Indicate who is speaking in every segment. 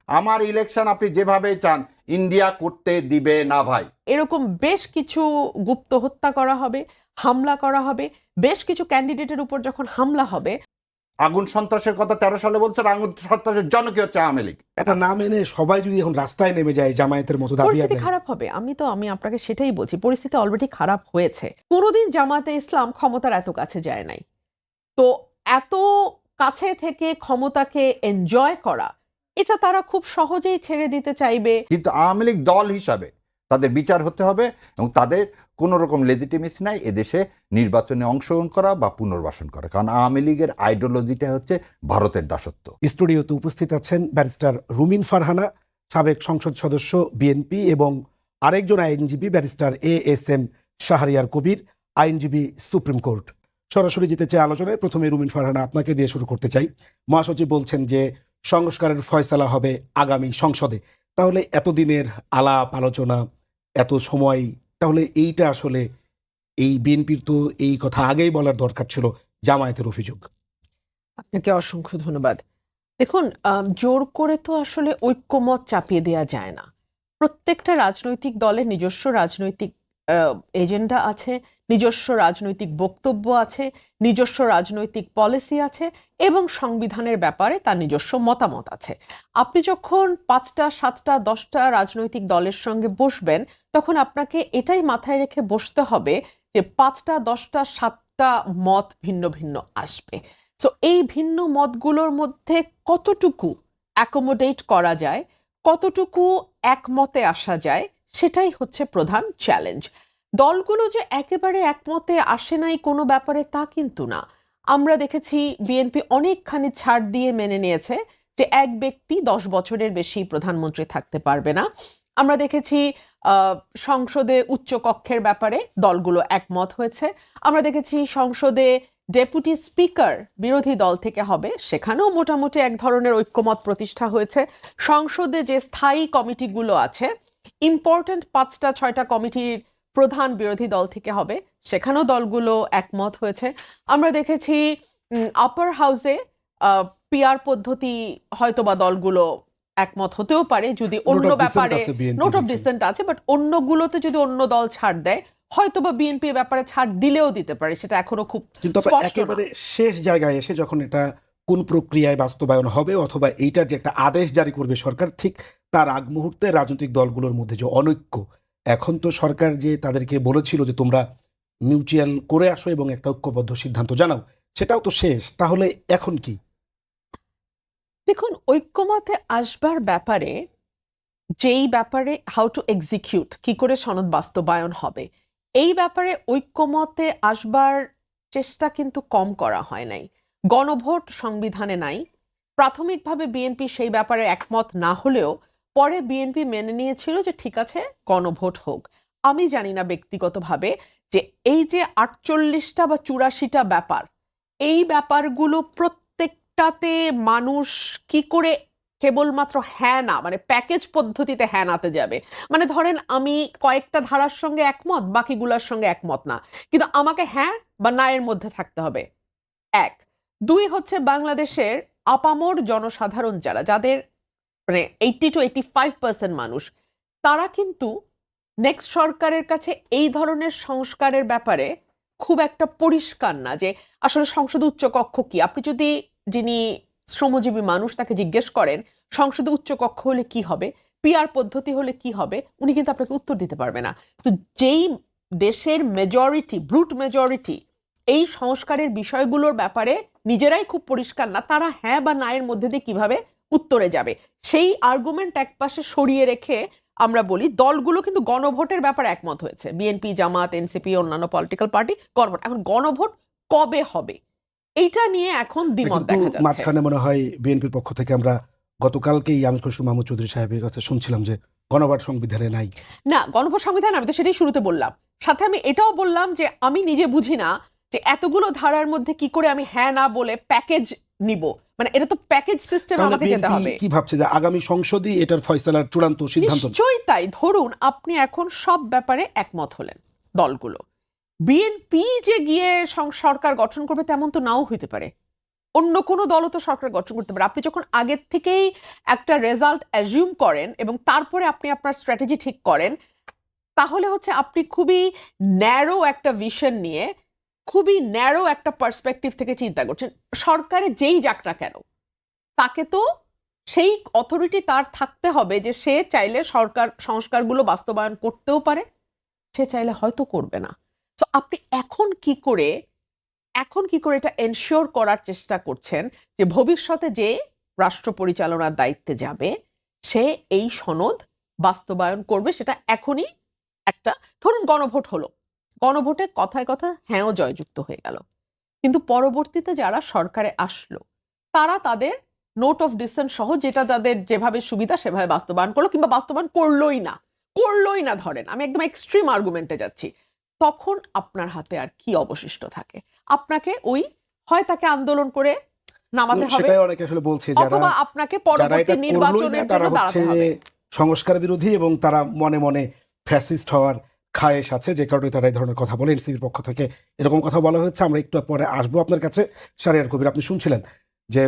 Speaker 1: আমার ইলেকশন আপনি যেভাবে চান ইন্ডিয়া করতে দিবে না ভাই।
Speaker 2: এরকম বেশ কিছু গুপ্ত হত্যা করা হবে, হামলা করা হবে, বেশ কিছু ক্যান্ডিডেটের উপর যখন হামলা হবে।
Speaker 1: আগুন সন্ত্রাসের কথা 13 সালে বলছেন, আগুন সন্ত্রাসের জনক হচ্ছে আওয়ামী লীগ।
Speaker 3: এটা না মেনে সবাই যদি এখন রাস্তায় নেমে যায় জামায়াতের মতো দাবি
Speaker 2: পরিস্থিতি খারাপ হবে। আমি আপনাকে সেটাই বলছি, পরিস্থিতি অলরেডি খারাপ হয়েছে। কোনোদিন জামাতে ইসলাম ক্ষমতার এত কাছে যায় নাই। তো এত কাছে থেকে ক্ষমতাকে এনজয় করা, এটা তারা খুব সহজেই ছেড়ে দিতে চাইবে।
Speaker 1: কিন্তু আওয়ামী লীগ দল হিসাবে তাদের বিচার হতে হবে এবং তাদের কোনো রকম লেজিটিমেসি নাই এদেশে নির্বাচনে অংশগ্রহণ করা বা পুনর্বাসন করা, কারণ আওয়ামী লীগের আইডিওলজিটা হচ্ছে ভারতের দাসত্ব।
Speaker 3: স্টুডিওতে উপস্থিত আছেন ব্যারিস্টার রুমিন ফারহানা, সাবেক সংসদ সদস্য বিএনপি, এবং আরেকজন আইনজীবী ব্যারিস্টার ASM শাহরিয়ার কবির, আইনজীবী সুপ্রিম কোর্ট। সরাসরি যেতে চাই আলোচনায়। প্রথমে রুমিন ফারহানা, আপনাকে দিয়ে শুরু করতে চাই। মহাসচিব বলছেন যে সংস্কারের ফয়সালা হবে আগামী সংসদে। তাহলে এতদিনের আলাপ আলোচনা, এত সময়, তাহলে এইটা আসলে এই বিএনপির তো এই কথা আগেই বলার দরকার ছিল, জামায়াতের অভিযোগ।
Speaker 2: আপনাকে অসংখ্য ধন্যবাদ। দেখুন, জোর করে তো আসলে ঐক্যমত চাপিয়ে দেওয়া যায় না। প্রত্যেকটা রাজনৈতিক দলের নিজস্ব রাজনৈতিক এজেন্ডা আছে, নিজস্ব রাজনৈতিক বক্তব্য আছে, নিজস্ব রাজনৈতিক পলিসি আছে এবং সংবিধানের ব্যাপারে তার নিজস্ব মতামত আছে। আপনি যখন 5টা 7টা 10টা রাজনৈতিক দলের সঙ্গে বসবেন, তখন আপনাকে এটাই মাথায় রেখে বসতে হবে যে 5টা 10টা 7টা মত ভিন্ন ভিন্ন আসবে। সো এই ভিন্ন মতগুলোর মধ্যে কতটুকু অ্যাকোমোডেট করা যায়, কতটুকু একমতে আসা যায়, সেটাই হচ্ছে প্রধান চ্যালেঞ্জ। দলগুলো যে একেবারে একমতে আসে নাই কোনো ব্যাপারে তা কিন্তু না। আমরা দেখেছি বিএনপি অনেকখানি ছাড় দিয়ে মেনে নিয়েছে যে এক ব্যক্তি 10 বছরের বেশি প্রধানমন্ত্রী থাকতে পারবে না। আমরা দেখেছি সংসদে উচ্চকক্ষের ব্যাপারে দলগুলো একমত হয়েছে। আমরা দেখেছি সংসদে ডেপুটি স্পিকার বিরোধী দল থেকে হবে, সেখানেও মোটামুটি এক ধরনের ঐক্যমত প্রতিষ্ঠা হয়েছে। সংসদে যে স্থায়ী কমিটিগুলো আছে, ইম্পর্ট্যান্ট 5টা 6টা কমিটির প্রধান বিরোধী দল থেকে হবে, সেখানেও দলগুলো একমত হয়েছে। আমরা দেখেছি আপার হাউসে পিআর পদ্ধতি হয়তোবা দলগুলো একমত হতেও পারে, যদি অন্য ব্যাপারে নোট অফ ডিসেন্ট আছে, বাট অন্যগুলোতে যদি অন্য দল ছাড় দেয় হয়তোবা বিএনপি ব্যাপারে ছাড় দিলেও দিতে পারে, সেটা এখনো খুব স্পষ্ট।
Speaker 3: একেবারে শেষ জায়গায় এসে যখন এটা কোন প্রক্রিয়ায় বাস্তবায়ন হবে অথবা এইটার যে একটা আদেশ জারি করবে সরকার, ঠিক তার আগ মুহূর্তে রাজনৈতিক দলগুলোর মধ্যে যে অনৈক্য, এখন তো সরকার যে তাদেরকে বলেছিল যে তোমরা মিউচুয়াল করে আসো এবং একটা ঐক্যবদ্ধ সিদ্ধান্ত জানাও, সেটাও তো শেষ। তাহলে এখন কি?
Speaker 2: দেখুন, ঐক্যমতে আসবার ব্যাপারে, যেই ব্যাপারে হাউ টু এক্সিকিউট, কি করে সনদ বাস্তবায়ন হবে, এই ব্যাপারে ঐক্যমতে আসবার চেষ্টা কিন্তু কম করা হয় নাই। গণভোট সংবিধানে নাই। প্রাথমিকভাবে বিএনপি সেই ব্যাপারে একমত না হলেও পরে বিএনপি মেনে নিয়েছিল যে ঠিক আছে, গণভোট হোক। আমি জানি না ব্যক্তিগতভাবে যে এই যে 48টা বা 84টা ব্যাপার, এই ব্যাপারগুলো প্রত্যেকটাতে মানুষ কি করে কেবলমাত্র হ্যাঁ না, মানে প্যাকেজ পদ্ধতিতে হ্যাঁ নাতে যাবে। মানে ধরেন আমি কয়েকটা ধারার সঙ্গে একমত, বাকিগুলোর সঙ্গে একমত না, কিন্তু আমাকে হ্যাঁ বা না এর মধ্যে থাকতে হবে। 1 2 হচ্ছে বাংলাদেশের আপামর জনসাধারণ যাদের মানে 80 to 85% মানুষ, তারা কিন্তু নেক্সট সরকারের কাছে এই ধরনের সংস্কারের ব্যাপারে খুব একটা পরিষ্কার না যে আসলে সংসদ উচ্চকক্ষ কি। আপনি যদি যিনি শ্রমজীবী মানুষ তাকে জিজ্ঞেস করেন সংসদে উচ্চকক্ষ হলে কি হবে, পিআর পদ্ধতি হলে কি হবে, উনি কিন্তু আপনাকে উত্তর দিতে পারবে না। তো যেই দেশের মেজরিটি, ব্রুট মেজরিটি এই সংস্কারের বিষয়গুলোর ব্যাপারে নিজেরাই খুব পরিষ্কার না, তারা হ্যাঁ বা না এর মধ্যে দিয়ে কিভাবে উত্তরে যাবে, সেই আর্গুমেন্ট একপাশে সরিয়ে রেখে আমরা বলি দলগুলো কিন্তু গণভোটের ব্যাপারে একমত হয়েছে। বিএনপি, জামাত, এনসিপি, অন্যান্য পলিটিক্যাল পার্টি গণভোট। এখন গণভোট কবে হবে এইটা নিয়ে এখন দ্বিমত দেখা যাচ্ছে।
Speaker 3: মাঝখানে মনে হয় বিএনপির পক্ষ থেকে আমরা গতকালকেই আমির খসরু মাহমুদ চৌধুরী সাহেবের কাছে শুনছিলাম যে গণভোট সংবিধানে নাই।
Speaker 2: না, গণভোট সংবিধান, আমি তো সেটাই শুরুতে বললাম। সাথে আমি এটাও বললাম যে আমি নিজে বুঝি না যে এতগুলো ধারার মধ্যে কি করে আমি হ্যাঁ না বলে প্যাকেজ নিব, মানে এটা তো প্যাকেজ সিস্টেম, আমাকে যেতে হবে।
Speaker 3: কি ভাবছে যে আগামী সংসদই এটার ফয়সালার চূড়ান্ত সিদ্ধান্ত?
Speaker 2: নিশ্চয়ই তাই। ধরুন আপনি এখন সব ব্যাপারে একমত হলেন দলগুলো, বিএনপি যে গিয়ে সরকার গঠন করবে তেমন তো নাও হইতে পারে। অন্য কোনো দলও তো সরকার গঠন করতে পারে। আপনি যখন আগের থেকেই একটা রেজাল্ট অ্যাজিউম করেন এবং তারপরে আপনি আপনার স্ট্র্যাটেজি ঠিক করেন, তাহলে হচ্ছে আপনি খুবই ন্যারো একটা ভিশন নিয়ে, খুবই ন্যারো একটা পার্সপেক্টিভ থেকে চিন্তা করছেন। সরকারে যেই যাক না কেন, তাকে তো সেই অথরিটি তার থাকতে হবে যে সে চাইলে সরকার সংস্কারগুলো বাস্তবায়ন করতেও পারে, সে চাইলে হয়তো করবে না। তো আপনি এখন কি করে এটা এনশিওর করার চেষ্টা করছেন যে ভবিষ্যতে যে রাষ্ট্র পরিচালনার দায়িত্বে যাবে সে এই সনদ বাস্তবায়ন করবে? সেটা এখনই একটা, ধরুন গণভোট হলো, গণভোটে কথায় কথা হ্যাঁও জয়যুক্ত হয়ে গেল, কিন্তু পরবর্তীতে যারা সরকারে আসলো তারা তাদের নোট অফ ডিসেন্ট সহ যেটা তাদের যেভাবে সুবিধা সেভাবে বাস্তবায়ন করলো, কিংবা বাস্তবায়ন করলোই না, ধরেন আমি একদম এক্সট্রিম আর্গুমেন্টে যাচ্ছি, তখন আপনার হাতে আর কি অবশিষ্ট থাকে? আপনাকে ওই হয় তাকে আন্দোলন করে নামাতে হবে,
Speaker 3: সেটাই অনেকে আসলে বলছে
Speaker 2: অথবা আপনাকে পরবর্তী নির্বাচনের জন্য
Speaker 3: তারা
Speaker 2: দাঁড়াতে
Speaker 3: হচ্ছে
Speaker 2: হবে।
Speaker 3: সংস্কার বিরোধী এবং তারা মনে মনে ফ্যাসিস্ট হওয়ার খায়েশ আছে, যে কারণে তারা এই ধরনের কথা বলে। এনসিপির পক্ষ থেকে এরকম কথা বলা হচ্ছে। আমরা একটু পরে আসবো আপনার কাছে। শাহরিয়ার কবির, আপনি শুনছিলেন যে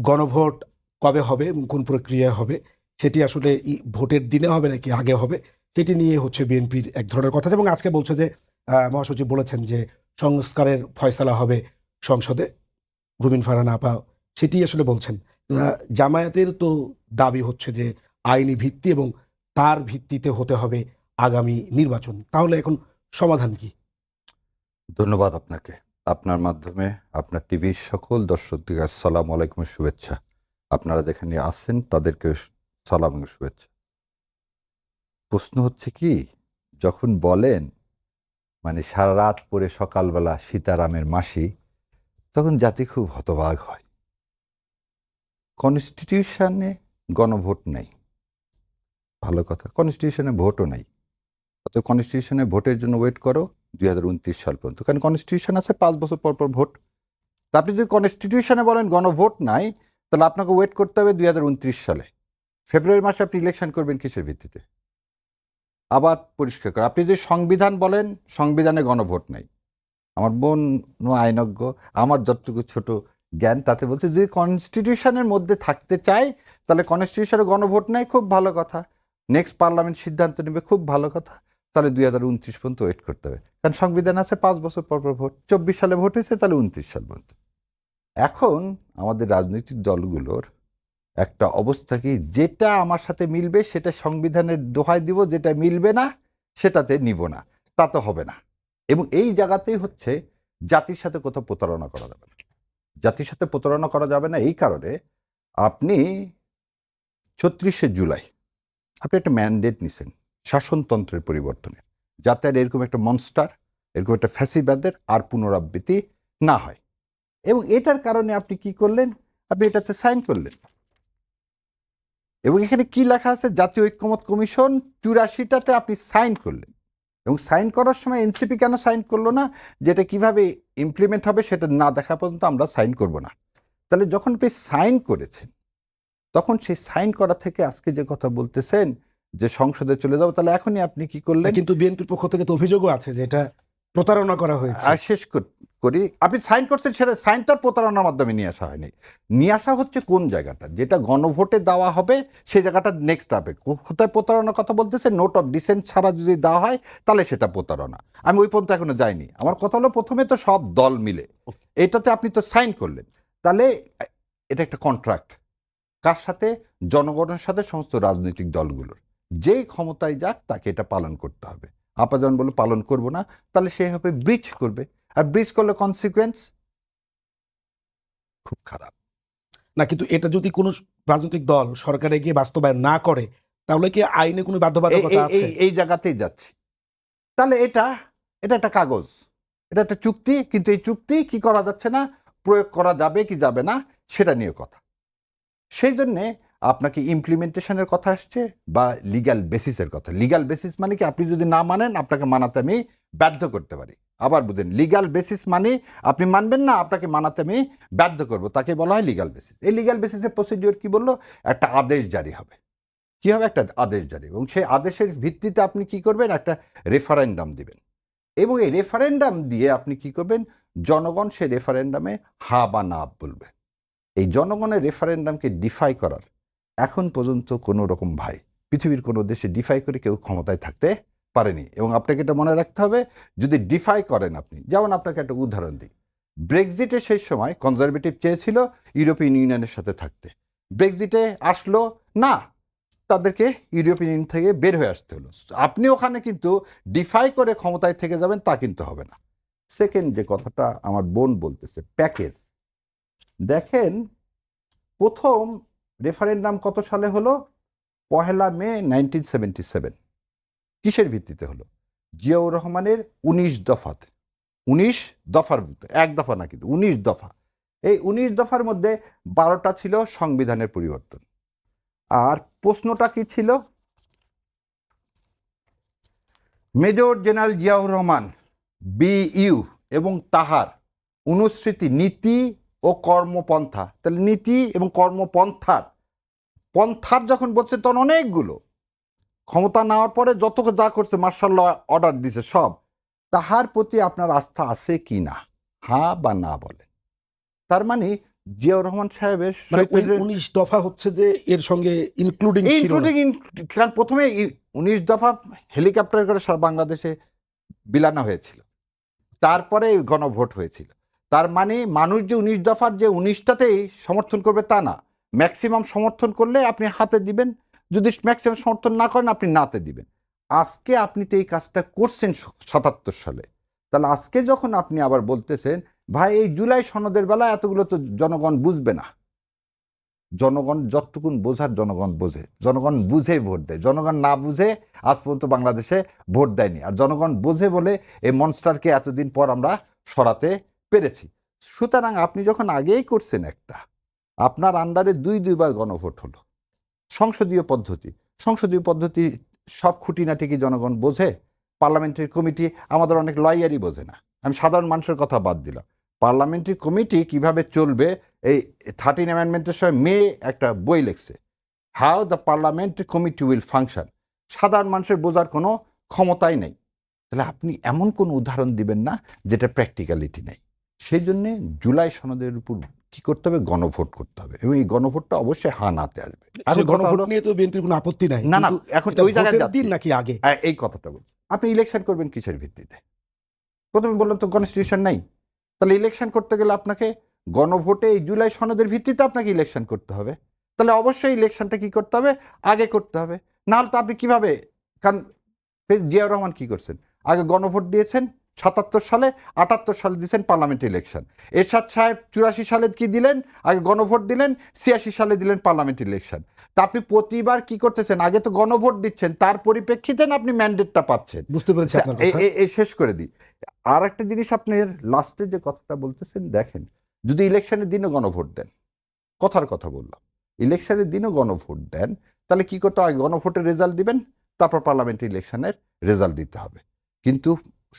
Speaker 3: গণভোট কবে হবে এবং কোন প্রক্রিয়া হবে, সেটি আসলে ভোটের দিনে হবে নাকি আগে হবে, সেটি নিয়ে হচ্ছে বিএনপির এক ধরনের কথা। এবং আজকে বলছে যে মহাসচিব বলেছেন যে সংস্কারের ফয়সালা হবে সংসদে, রুমিন ফারহানা আপা সেটি আসলে বলছেন। জামায়াতের তো দাবি হচ্ছে যে আইনি ভিত্তি এবং তার ভিত্তিতে হতে হবে আগামী নির্বাচন। তাহলে এখন সমাধান কি?
Speaker 1: ধন্যবাদ আপনাকে। আপনার মাধ্যমে আপনার টিভির সকল দর্শকদের আসসালামু আলাইকুম, শুভেচ্ছা। আপনারা যেখানে আছেন তাদেরকে সালাম এবং শুভেচ্ছা। প্রশ্ন হচ্ছে কি, যখন বলেন মানে সারা রাত পরে সকালবেলা সীতারামের মাসি, তখন জাতি খুব হতবাক হয়। কনস্টিটিউশনে গণভোট নেই, ভালো কথা, কনস্টিটিউশনে ভোটও নেই। অত কনস্টিটিউশনে ভোটের জন্য ওয়েট করো 2029 সাল পর্যন্ত, কারণ কনস্টিটিউশন আছে 5 বছর পর পর ভোট। তা আপনি যদি কনস্টিটিউশনে বলেন গণভোট নাই, তাহলে আপনাকে ওয়েট করতে হবে 2029 সালে। ফেব্রুয়ারি মাসে আপনি ইলেকশন করবেন কিসের ভিত্তিতে? আবার পরিষ্কার করে, আপনি যদি সংবিধান বলেন সংবিধানে গণভোট নাই। আমার বোন আইনজ্ঞ, আমার যতটুকু ছোট জ্ঞান তাতে বলছে যদি কনস্টিটিউশনের মধ্যে থাকতে চাই তাহলে কনস্টিটিউশনে গণভোট নাই, খুব ভালো কথা। নেক্সট পার্লামেন্ট সিদ্ধান্ত নেবে, খুব ভালো কথা। তাহলে 2029 পর্যন্ত ওয়েট করতে হবে, কারণ সংবিধান আছে 5 বছর পর পর ভোট। 24 সালে ভোট হয়েছে, তাহলে 29 সাল পর্যন্ত। এখন আমাদের রাজনৈতিক দলগুলোর একটা অবস্থা কি, যেটা আমার সাথে মিলবে সেটা সংবিধানের দোহাই দিব, যেটা মিলবে না সেটাতে নিব না, তা তো হবে না। এবং এই জায়গাতেই হচ্ছে জাতির সাথে কোথাও প্রতারণা করা যাবে না। জাতির সাথে প্রতারণা করা যাবে না এই কারণে, আপনি 36শে জুলাই আপনি একটা ম্যান্ডেট নিছেন শাসনতন্ত্রের পরিবর্তনের, যাতে আর এরকম একটা মনস্টার, এরকম একটা ফ্যাসিবাদের আর পুনরাবৃত্তি না হয়। এবং এটার কারণে আপনি কি করলেন, আপনি এটাতে সাইন করলেন। এবং এখানে কি লেখা আছে, জাতীয় ঐক্যমত কমিশন 84টাতে আপনি সাইন করলেন। এবং সাইন করার সময় এনসিপি কেন সাইন করলো না, যেটা কিভাবে ইমপ্লিমেন্ট হবে সেটা না দেখা পর্যন্ত আমরা সাইন করব না। তাহলে যখন আপনি সাইন করেছেন, তখন সেই সাইন করা থেকে আজকে যে কথা বলতেছেন যে সংসদে চলে যাবো, তাহলে এখনই আপনি কি করলেন?
Speaker 3: কিন্তু বিএনপির পক্ষ থেকে তো অভিযোগও আছে যে এটা প্রতারণা করা হয়েছে।
Speaker 1: আর শেষ করি, আপনি সাইন করছেন, সেটা সাইন তো আর প্রতারণার মাধ্যমে নিয়ে আসা হয়নি। নিয়ে আসা হচ্ছে কোন জায়গাটা, যেটা গণভোটে দেওয়া হবে সেই জায়গাটা নেক্সট হবে। কোথায় প্রতারণার কথা বলতেছে, নোট অফ ডিসেন্ট ছাড়া যদি দেওয়া হয় তাহলে সেটা প্রতারণা। আমি ওই পর্যন্ত এখনো যাইনি। আমার কথা হলো, প্রথমে তো সব দল মিলে এটাতে আপনি তো সাইন করলেন, তাহলে এটা একটা কন্ট্রাক্ট কার সাথে? জনগণের সাথে, সমস্ত রাজনৈতিক দলগুলোর। যেই ক্ষমতায় যাক তাকে এটা পালন করতে হবে। আপা যখন বলে পালন করব না, তাহলে সে হবে ব্রিচ করবে, আর ব্রিচ করলে কনসিকুয়েন্স খুব খারাপ
Speaker 3: না, কিন্তু এটা যদি কোনো রাজনৈতিক দল সরকারে গিয়ে বাস্তবায়ন না করে, তাহলে কি আইনে কোনো বাধ্যবাধকতা আছে?
Speaker 1: এই জায়গাতেই যাচ্ছি। তাহলে এটা একটা কাগজ, এটা একটা চুক্তি, কিন্তু এই চুক্তি কি করা যাচ্ছে না, প্রয়োগ করা যাবে কি যাবে না সেটা নিয়ে কথা। সেই জন্যে আপনাকে ইমপ্লিমেন্টেশনের কথা আসছে বা লিগ্যাল বেসিসের কথা। লিগ্যাল বেসিস মানে কি, আপনি যদি না মানেন আপনাকে মানাতে আমি বাধ্য করতে পারি। আবার বুঝেন, লিগ্যাল বেসিস মানে আপনি মানবেন না, আপনাকে মানাতে আমি বাধ্য করব, তাকে বলা হয় লিগ্যাল বেসিস। এই লিগ্যাল বেসিসের প্রসিডিওর কি বললো, একটা আদেশ জারি হবে। কি হবে? একটা আদেশ জারি, এবং সেই আদেশের ভিত্তিতে আপনি কি করবেন, একটা রেফারেন্ডাম দিবেন। এবং এই রেফারেন্ডাম দিয়ে আপনি কি করবেন, জনগণ সে রেফারেন্ডামে হা বা না বলবে। এই জনগণের রেফারেন্ডামকে ডিফাই করার এখন পর্যন্ত কোনো রকম ভাই পৃথিবীর কোনো দেশে ডিফাই করে কেউ ক্ষমতায় থাকতে পারেনি। এবং আপনাকে এটা মনে রাখতে হবে, যদি ডিফাই করেন আপনি, যেমন আপনাকে একটা উদাহরণ দিই, ব্রেক্সিটে সেই সময় কনজারভেটিভ চেয়েছিল ইউরোপিয়ান ইউনিয়নের সাথে থাকতে, ব্রেক্সিটে আসলো না, তাদেরকে ইউরোপিয়ান ইউনিয়ন থেকে বের হয়ে আসতে হলো। আপনি ওখানে কিন্তু ডিফাই করে ক্ষমতায় থেকে যাবেন তা কিন্তু হবে না। সেকেন্ড যে কথাটা আমার বোন বলতেছে, প্যাকেজ, দেখেন প্রথম রেফারেন্ডাম কত সালে হলো? 1 মে 1977। কিসের ভিত্তিতে হলো? জিয়াউর রহমানের 19 দফাতে, 19 দফার ভিতরে, এক দফা না কিন্তু 19 দফা। এই 19 দফার মধ্যে 12টা ছিল সংবিধানের পরিবর্তন। আর প্রশ্নটা কি ছিল? Major general Ziaur Rahman BU এবং তাহার অনুসৃতি নীতি ও কর্মপন্থা, তাহলে নীতি এবং কর্মপন্থার যখন বলছে তখন অনেকগুলো, ক্ষমতা নেওয়ার পরে যত যা করছে মার্শাল ল অর্ডার দিছে সব, তাহার প্রতি আপনার আস্থা আছে কি না, হ্যাঁ বা না বলেন। তার মানে জিয়াউর রহমান সাহেবের
Speaker 3: 19 দফা হচ্ছে যে এর সঙ্গে ইনক্লুডিং ছিল না।
Speaker 1: কারণ প্রথমে 19 দফা হেলিকপ্টার করে সারা বাংলাদেশে বিলানো হয়েছিল, তারপরে গণভোট হয়েছিল। তার মানে মানুষ যে 19 দফার যে 19টাতেই সমর্থন করবে তা না, ম্যাক্সিমাম সমর্থন করলে আপনি হাতে দিবেন, যদি ম্যাক্সিমাম সমর্থন না করেন আপনি নাতে দিবেন। আজকে আপনি তো এই কাজটা করছেন 77 সালে, তাহলে আজকে যখন আপনি আবার বলতেছেন ভাই এই জুলাই সনদের বেলা এতগুলো তো জনগণ বুঝবে না, জনগণ যতটুকুন বোঝার জনগণ বোঝে, জনগণ বুঝে ভোট দেয়, জনগণ না বুঝে আজ পর্যন্ত বাংলাদেশে ভোট দেয়নি। আর জনগণ বোঝে বলে এই মনস্টারকে এতদিন পর আমরা সরাতে পেরেছি। সুতরাং আপনি যখন আগেই করছেন একটা, আপনার আন্ডারে দুইবার গণভোট হলো, সংসদীয় পদ্ধতি সব খুঁটিনাটি কি জনগণ বোঝে? পার্লামেন্টারি কমিটি আমাদের অনেক লয়ারই বোঝে না, আমি সাধারণ মানুষের কথা বাদ দিলাম। পার্লামেন্টারি কমিটি কিভাবে চলবে, এই 13 অ্যামেন্ডমেন্টের সময় মে একটা বই লিখছে, how the parliamentary committee will function. সাধারণ মানুষের বোঝার কোনো ক্ষমতাই নেই। তাহলে আপনি এমন কোনো উদাহরণ দিবেন না যেটা প্র্যাকটিক্যালিটি নেই। সেই জন্যে জুলাই সনদের উপর কি করতে হবে? গণভোট করতে হবে, এবং এই গণভোটটা অবশ্যই হা নাতে আসবে। আর
Speaker 3: গণভোট নিয়ে তো বিএনপির কোনো আপত্তি নাই,
Speaker 1: না না, এখন ওই জায়গায়
Speaker 3: দিন নাকি আগে
Speaker 1: এই কথাটা বলছি। আপনি ইলেকশন করবেন কিসের ভিত্তিতে? প্রথমে বললাম তো কনস্টিটিউশন নাই, তাহলে ইলেকশন করতে গেলে আপনাকে গণভোটে এই জুলাই সনদের ভিত্তিতে আপনাকে ইলেকশন করতে হবে। তাহলে অবশ্যই ইলেকশনটা কি করতে হবে? আগে করতে হবে, নাহলে তো আপনি কিভাবে? কারণ জিয়াউর রহমান কি করছেন, আগে গণভোট দিয়েছেন 77 সালে, 78 সালে দিয়েছেন পার্লামেন্ট ইলেকশন। এরশাদ সাহেব 84 সালে কি দিলেন? আগে গণভোট দিলেন, 86 সালে দিলেন পার্লামেন্ট ইলেকশন। তা আপনি প্রতিবার কি করতেছেন? আগে তো গণভোট দিচ্ছেন, তার পরিপ্রেক্ষিতে আপনি ম্যান্ডেটটা পাচ্ছেন।
Speaker 3: বুঝতে পেরেছি আপনার কথা।
Speaker 1: এই শেষ করে দিই। আর একটা জিনিস আপনি লাস্টে যে কথাটা বলতেছেন, দেখেন যদি ইলেকশনের দিনও গণভোট দেন, কথার কথা বললাম, ইলেকশনের দিনও গণভোট দেন, তাহলে কি করতে হয়? গণভোটের রেজাল্ট দিবেন, তারপর পার্লামেন্ট ইলেকশনের রেজাল্ট দিতে হবে। কিন্তু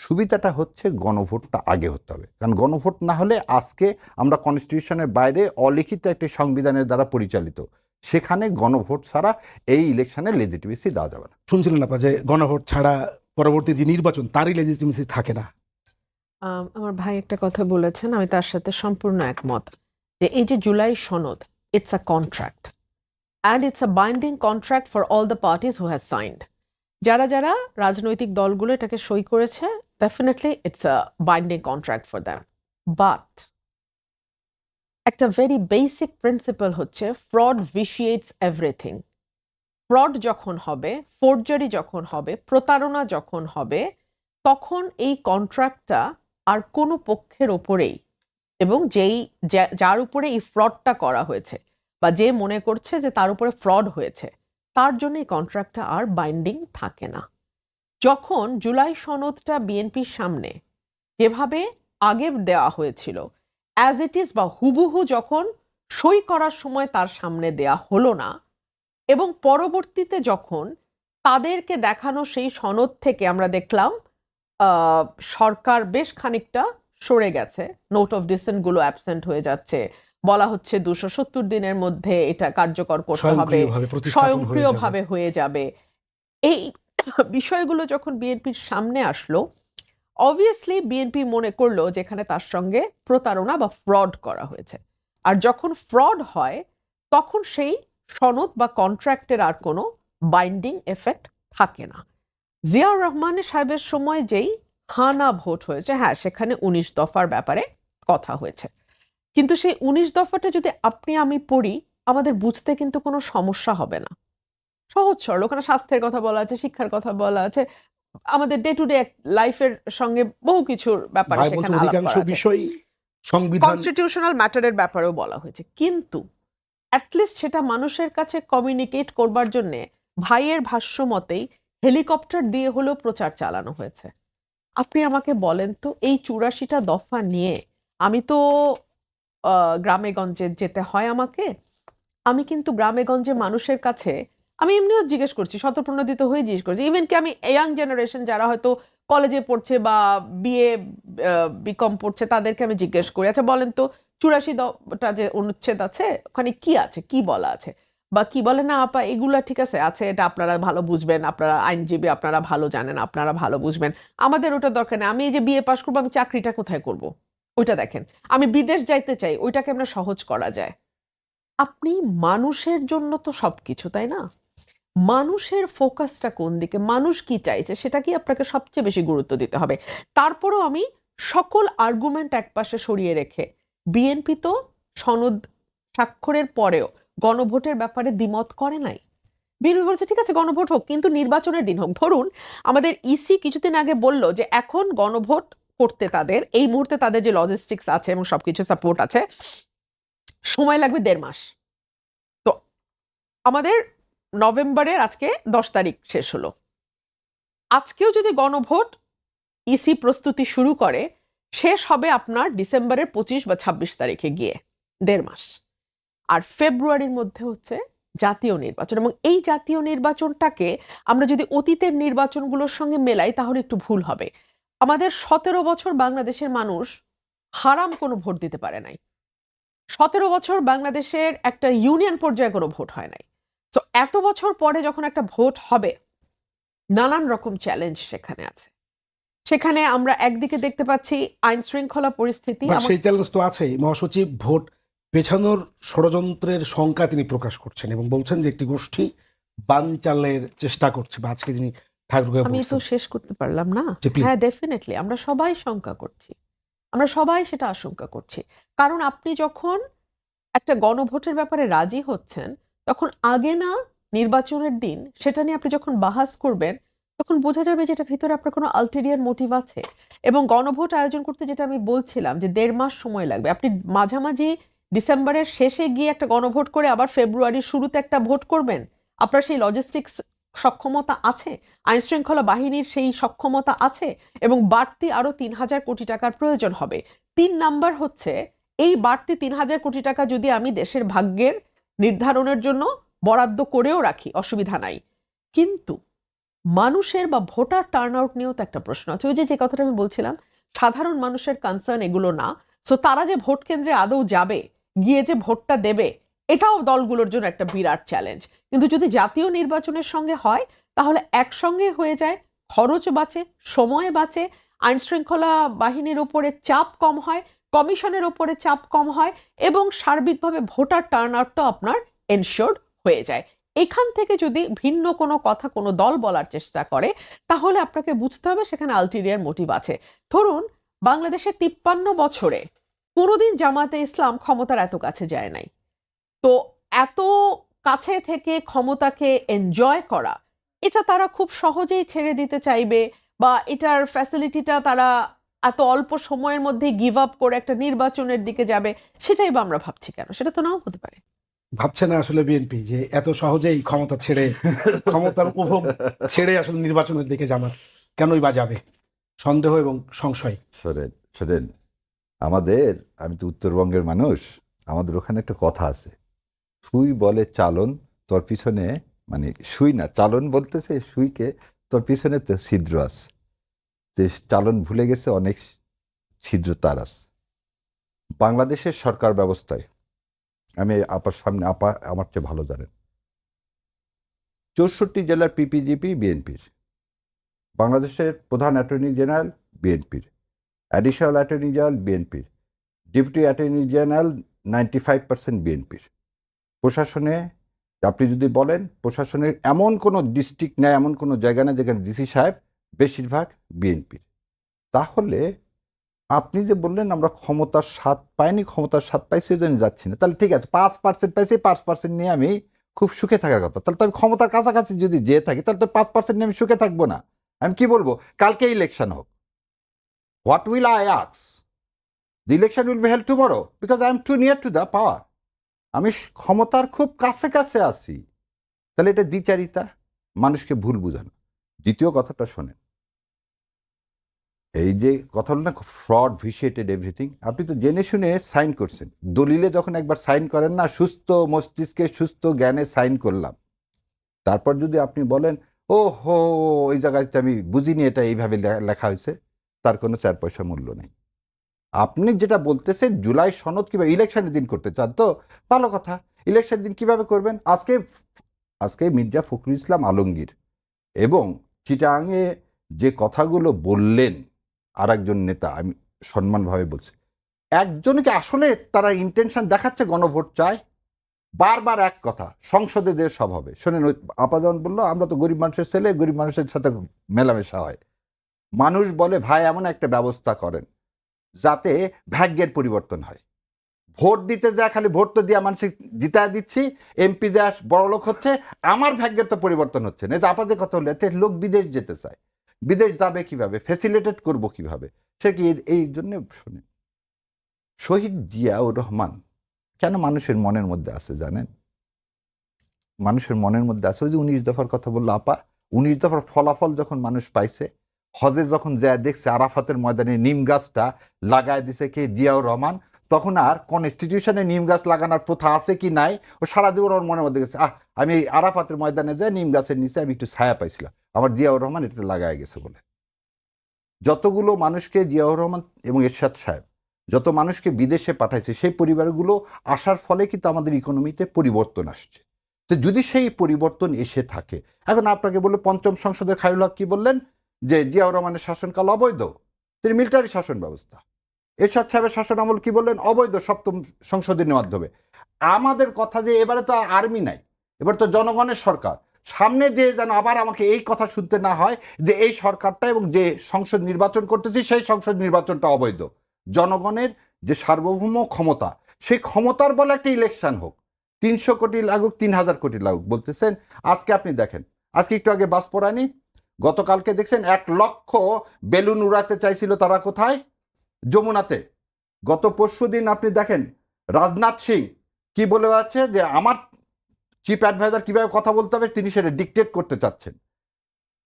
Speaker 1: সুবিধাটা হচ্ছে গণভোটটা আগে হতে হবে, কারণ গণভোট না হলে আজকে আমরা কনস্টিটিউশনের বাইরে অলিখিত একটি সংবিধানের দ্বারা পরিচালিত, সেখানে গণভোট ছাড়া এই ইলেকশনের লেজিটিমেসি দেওয়া যাবে না।
Speaker 3: শুনছিলেন আপা যে গণভোট ছাড়া পরবর্তী যে নির্বাচন তারই লেজিটিমেসি থাকে না।
Speaker 2: আমার ভাই একটা কথা বলেছেন, আমি তার সাথে সম্পূর্ণ একমত, যে এই যে জুলাই সনদ, it's a contract and it's a binding contract for all the parties who has signed. যারা যারা রাজনৈতিক দলগুলো এটাকে সই করেছে, definitely it's a binding contract for them. But একটা ভেরি বেসিক প্রিন্সিপাল হচ্ছে ফ্রড ভিশিয়েটস এভরিথিং। ফ্রড যখন হবে, ফোর্জারি যখন হবে, প্রতারণা যখন হবে, তখন এই কন্ট্রাক্টটা আর কোনো পক্ষের ওপরেই, এবং যার উপরে এই ফ্রডটা করা হয়েছে বা যে মনে করছে যে তার উপরে ফ্রড হয়েছে, তার জন্য এই কন্ট্রাক্টটা আর বাইন্ডিং থাকে না। যখন জুলাই সনদটা বিএনপির সামনে যেভাবে আগে দেওয়া হয়েছিল অ্যাজ ইট ইজ বা হুবহু যখন সই করার সময় তার সামনে দেয়া হলো না, এবং পরবর্তীতে যখন তাদেরকে দেখানো সেই সনদ থেকে আমরা দেখলাম সরকার বেশ খানিকটা সরে গেছে, নোট অফ ডিসেন্টগুলো অ্যাবসেন্ট হয়ে যাচ্ছে, বলা হচ্ছে 270 দিনের মধ্যে এটা কার্যকর করতে হবে, স্বয়ংক্রিয়ভাবে হয়ে যাবে। এই বিষয়গুলো যখন বিএনপির সামনে আসলো, অবভিয়াসলি বিএনপি মনে করলো যেখানে তার সঙ্গে প্রতারণা বা ফ্রড করা হয়েছে। আর যখন ফ্রড হয় তখন সেই সনদ বা কন্ট্রাক্টের আর কোনো বাইন্ডিং এফেক্ট থাকে না। জিয়াউর রহমান সাহেবের সময় যেই হানা ভোট হয়েছে, হ্যাঁ সেখানে 19 দফার ব্যাপারে কথা হয়েছে, কিন্তু সেই 19 দফাটা যদি আপনি আমি পড়ি আমাদের বুঝতে কিন্তু কোনো সমস্যা হবে না, সহজ সরল। ওখানে স্বাস্থ্যের কথা বলা আছে, শিক্ষার কথা বলা আছে, আমাদের ডে টু ডে লাইফের সঙ্গে বহু কিছুর ব্যাপারে সেখানে আলাপ
Speaker 3: অধিকাংশ
Speaker 2: করা আছে।
Speaker 3: বিষয় সংবিধান
Speaker 2: কনস্টিটিউশনাল ম্যাটারের ব্যাপারেও বলা হয়েছে, কিন্তু অ্যাটলিস্ট সেটা মানুষের কাছে কমিউনিকেট করবার জন্যে ভাইয়ের ভাষ্য মতেই হেলিকপ্টার দিয়ে হলেও প্রচার চালানো হয়েছে। আপনি আমাকে বলেন তো এই 84টা দফা নিয়ে আমি তো গ্রামে গঞ্জে যেতে হয় আমাকে, আমি কিন্তু গ্রামে গঞ্জে মানুষের কাছে আমি এমনিও জিজ্ঞেস করছি, স্বতঃপ্রণোদিত হয়ে জিজ্ঞেস করছি, ইভেন কি আমি ইয়াং জেনারেশন যারা হয়তো কলেজে পড়ছে বা বিএ বিকম পড়ছে তাদেরকে আমি জিজ্ঞেস করি, আচ্ছা বলেন তো 84টা যে অনুচ্ছেদ আছে ওখানে কি আছে, কি বলা আছে, বা কি বলে না আপা এগুলা ঠিক আছে আছে, এটা আপনারা ভালো বুঝবেন, আপনারা আইনজীবী আপনারা ভালো জানেন, আপনারা ভালো বুঝবেন, আমাদের ওটা দরকার নেই, আমি এই যে বিএ পাস করবো আমি চাকরিটা কোথায় করব ওইটা দেখেন, আমি বিদেশ যাইতে চাই ওইটাকে আমরা সহজ করা যায়। আপনি মানুষের জন্য তো সবকিছু, তাই না? মানুষের ফোকাসটা কোন দিকে, মানুষ কি চাইছে সেটা কি আপনাকে সবচেয়ে বেশি গুরুত্ব দিতে হবে। তারপরও আমি সকল আর্গুমেন্ট একপাশে সরিয়ে রেখে, বিএনপি তো সনদ স্বাক্ষরের পরেও গণভোটের ব্যাপারে দ্বিমত করে নাই। বিএনপি বলছে ঠিক আছে গণভোট হোক, কিন্তু নির্বাচনের দিন হোক। ধরুন আমাদের ইসি কিছুদিন আগে বলল যে এখন গণভোট করতে তাদের এই মুহূর্তে তাদের যে লজিস্টিক্স আছে এবং সবকিছু সাপোর্ট আছে সময় লাগবে 1.5 মাস। তো আমাদের নভেম্বরের আজকে 10 তারিখ শেষ হলো, আজকেও যদি গণভোট ইসি প্রস্তুতি শুরু করে শেষ হবে আপনার ডিসেম্বরের 25 বা 26 তারিখে গিয়ে, 1.5 মাস। আর ফেব্রুয়ারির মধ্যে হচ্ছে জাতীয় নির্বাচন, এবং এই জাতীয় নির্বাচনটাকে আমরা যদি অতীতের নির্বাচনগুলোর সঙ্গে মেলাই তাহলে একটু ভুল হবে। আমাদের 17 বছর বাংলাদেশের মানুষ হারাম কোনো ভোট দিতে পারে নাই, 17 বছর বাংলাদেশের একটা ইউনিয়ন পর্যায়ে কোনো ভোট হয় নাই। তো এত বছর পরে যখন একটা ভোট হবে নানান রকম চ্যালেঞ্জ সেখানে আছে। সেখানে আমরা একদিকে দেখতে পাচ্ছি আইন শৃঙ্খলা পরিস্থিতি,
Speaker 3: বা সেই চ্যালেঞ্জ তো আছেই। মহাসচিব ভোট পেছানোর ষড়যন্ত্রের শঙ্কা তিনি প্রকাশ করছেন এবং বলছেন যে একটি গোষ্ঠী বানচালের চেষ্টা করছে, বা আজকে যিনি ঠাকুরগাঁও
Speaker 2: আমি তো
Speaker 3: বলছেন।
Speaker 2: শেষ করতে পারলাম না।
Speaker 3: জি, please।
Speaker 2: হ্যাঁ ডেফিনেটলি আমরা সবাই শঙ্কা করছি, আমরা সবাই সেটা আশঙ্কা করছি। কারণ আপনি যখন একটা গণভোটের ব্যাপারে রাজি হচ্ছেন তখন আগে না নির্বাচনের দিন সেটা নিয়ে আপনি যখন বাহাস করবেন তখন বোঝা যাবে যে এটা ভিতরে আপনার কোনো আলটেরিয়ার মোটিভ আছে। এবং গণভোট আয়োজন করতে যেটা আমি বলছিলাম যে 1.5 মাস সময় লাগবে, আপনি মাঝামাঝি ডিসেম্বরের শেষে গিয়ে একটা গণভোট করে আবার ফেব্রুয়ারির শুরুতে একটা ভোট করবেন, আপনার সেই লজিস্টিক্স সক্ষমতা আছে, আইন শৃঙ্খলা বাহিনীর সেই সক্ষমতা আছে, এবং বাড়তি আরো 3,000 কোটি টাকার প্রয়োজন হবে। 3 নাম্বার হচ্ছে এই বাড়তি 3,000 কোটি টাকা যদি আমি দেশের ভাগ্যের নির্ধারণের জন্য বরাদ্দ করেও রাখি অসুবিধা নাই, কিন্তু মানুষের বা ভোটার টার্ন আউট নিয়েও তো একটা প্রশ্ন আছে। ওই যে কথাটা আমি বলছিলাম সাধারণ মানুষের কনসার্ন এগুলো না, সো তারা যে ভোট কেন্দ্রে আদৌ যাবে, গিয়ে যে ভোটটা দেবে, এটাও দলগুলোর জন্য একটা বিরাট চ্যালেঞ্জ। কিন্তু যদি জাতীয় নির্বাচনের সঙ্গে হয় তাহলে একসঙ্গে হয়ে যায়, খরচ বাঁচে, সময় বাঁচে, আইন শৃঙ্খলা বাহিনীর উপরে চাপ কম হয়, কমিশনের উপরে চাপ কম হয়, এবং সার্বিকভাবে ভোটার টার্ন আউটটাও আপনার এনশিওরড হয়ে যায়। এখান থেকে যদি ভিন্ন কোনো কথা কোনো দল বলার চেষ্টা করে তাহলে আপনাকে বুঝতে হবে সেখানে আলটেরিয়ার মোটিভ আছে। ধরুন বাংলাদেশে 53 বছরে কোনোদিন জামাতে ইসলাম ক্ষমতার এত কাছে যায় নাই, তো এত কাছে থেকে ক্ষমতাকে এনজয় করা এটা তারা খুব সহজেই ছেড়ে দিতে চাইবে, বা এটার ফ্যাসিলিটিটা তারা এত অল্প সময়ের মধ্যে গিভ আপ করে একটা নির্বাচনের দিকে যাবে, সেটাই বা আমরা ভাবছি কেন? সেটা তো নাও হতে পারে।
Speaker 3: ভাবছে না আসলে বিএনপি যে এত সহজেই ক্ষমতা ছেড়ে, ক্ষমতার উপভোগ ছেড়ে আসলে নির্বাচনের দিকে জামাত কেনই বা যাবে? সন্দেহ এবং সংশয়।
Speaker 1: শোনেন আমি তো উত্তরবঙ্গের মানুষ, আমাদের ওখানে একটা কথা আছে, সুই বলে চালন তোর পিছনে, মানে সুই না চালন বলতেছে সুইকে, তোর পিছনে তো ছিদ্র আছে, যে চালন ভুলে গেছে অনেক ছিদ্র তার আছে। বাংলাদেশের সরকার ব্যবস্থায় আমি আপার সামনে, আপা আমার চেয়ে ভালো জানেন, 64 জেলার পিপিজিপি বিএনপির, বাংলাদেশের প্রধান অ্যাটর্নি জেনারেল বিএনপির, অ্যাডিশনাল অ্যাটর্নি জেনারেল বিএনপির, ডেপুটি অ্যাটর্নি জেনারেল 95% বিএনপির। প্রশাসনে আপনি যদি বলেন প্রশাসনের এমন কোনো ডিস্ট্রিক্ট নেই, এমন কোনো জায়গা নেই যেখানে ডিসি সাহেব বেশিরভাগ বিএনপির। তাহলে আপনি যে বললেন আমরা ক্ষমতার স্বাদ পাইনি, ক্ষমতার স্বাদ পাইছি এই জন্য যাচ্ছি না, তাহলে ঠিক আছে 5% পাইছি, 5% নিয়ে আমি খুব সুখে থাকার কথা। তাহলে তো আমি ক্ষমতার কাছাকাছি যদি যেয়ে থাকি তাহলে তো 5% নিয়ে আমি সুখে থাকবো না। আমি কি বলবো, কালকে ইলেকশন হোক, হোয়াট উইল আই আক্স? The election will be held tomorrow because I am too near to the power. আমি ক্ষমতার খুব কাছে কাছে আছি। তাহলে এটা দ্বিচারিতা, মানুষকে ভুল বোঝানো। দ্বিতীয় কথাটা শোনেন, এই যে কথা হলো না ফ্রড, ভিশিয়েটেড এভরিথিং, আপনি তো জেনে শুনে সাইন করছেন। দলিলে যখন একবার সাইন করেন না, সুস্থ মস্তিষ্কে সুস্থ জ্ঞানে সাইন করলাম, তারপর যদি আপনি বলেন ও হো ওই জায়গাতে আমি বুঝিনি এটা এইভাবে লেখা হয়েছে, তার কোনো 4 পয়সা মূল্য নেই। আপনি যেটা বলতেছেন জুলাই সনদ কিভাবে ইলেকশনের দিন করতে চান, তো ভালো কথা, ইলেকশন দিন কিভাবে করবেন? আজকে মির্জা ফখরুল ইসলাম আলমগীর এবং চিটাগাংয়ে যে কথাগুলো বললেন আর একজন নেতা, আমি সম্মানভাবে বলছি, একজনকে আসলে তারা ইন্টেনশন দেখাচ্ছে গণভোট চায়। বারবার এক কথা, সংসদে যে সব হবে। শোনেন, ওই আপাদন বললো আমরা তো গরিব মানুষের ছেলে, গরিব মানুষের সাথে মেলামেশা হয়। মানুষ বলে ভাই এমন একটা ব্যবস্থা করেন যাতে ভাগ্যের পরিবর্তন হয়। ভোট দিতে যা খালি ভোট তো দিয়ে মানুষ জিতা দিচ্ছি, এমপি যা বড়লোক হচ্ছে, আমার ভাগ্যের তো পরিবর্তন হচ্ছে না। যে আপাদের কথা হলে এতে লোক বিদেশ যেতে চায়, বিদেশ যাবে কিভাবে, ফ্যাসিলিটেট করবো কিভাবে, সে কি এই জন্য শুনে শহীদ জিয়াউর রহমান কেন মানুষের মনের মধ্যে আছে জানেন? মানুষের মনের মধ্যে আছে ওই যে 19 দফার কথা বললো আপা, 19 দফার ফলাফল যখন মানুষ পাইছে, হজে যখন যায় দেখছে আরাফাতের ময়দানে নিম গাছটা লাগায় দিছে কে, জিয়াউর রহমান, তখন আর কনস্টিটিউশনে নিম গাছ লাগানোর প্রথা আছে কি নাই, ও সারা জীবন ওর মনের মধ্যে গেছে আমি এই আরাফাতের ময়দানে যাই নিম গাছের নিচে আমি একটু ছায়া পাইছিলাম, আমার জিয়াউর রহমান এটা লাগায় গেছে বলে। যতগুলো মানুষকে জিয়াউর রহমান এবং এরশাদ সাহেব যত মানুষকে বিদেশে পাঠাইছে, সেই পরিবারগুলো আসার ফলে কিন্তু আমাদের ইকোনমিতে পরিবর্তন আসছে। তো যদি সেই পরিবর্তন এসে থাকে, এখন আপনাকে বললো পঞ্চম সংসদের খায়রুল হক কি বললেন যে জিয়াউর রহমানের শাসনকাল অবৈধ, তিনি মিলিটারি শাসন ব্যবস্থা। এরশাদ সাহেবের শাসন আমল কি বললেন, অবৈধ সপ্তম সংশোধনীর মাধ্যমে। আমাদের কথা যে এবারে তো আর আর্মি নাই, এবার তো জনগণের সরকার, সামনে যে যেন আবার আমাকে এই কথা শুনতে না হয় যে এই সরকারটা এবং যে সংসদ নির্বাচন করতেছি সেই সংসদ নির্বাচনটা অবৈধ। জনগণের যে সার্বভৌম ক্ষমতা, সেই ক্ষমতার বলে একটা ইলেকশন হোক, 300 কোটি লাগুক 3000 কোটি লাগুক বলতেছেন। আজকে আপনি দেখেন, আজকে একটু আগে বাস পড়ানি, গতকালকে দেখছেন 1 লক্ষ বেলুন উড়াতে চাইছিল তারা কোথায়, যমুনাতে। গত পরশুদিন আপনি দেখেন রাজনাথ সিং কি বলে আছে যে আমার চিফ অ্যাডভাইজার কিভাবে কথা বলতে হবে তিনি সেটা ডিকটেট করতে চাচ্ছেন।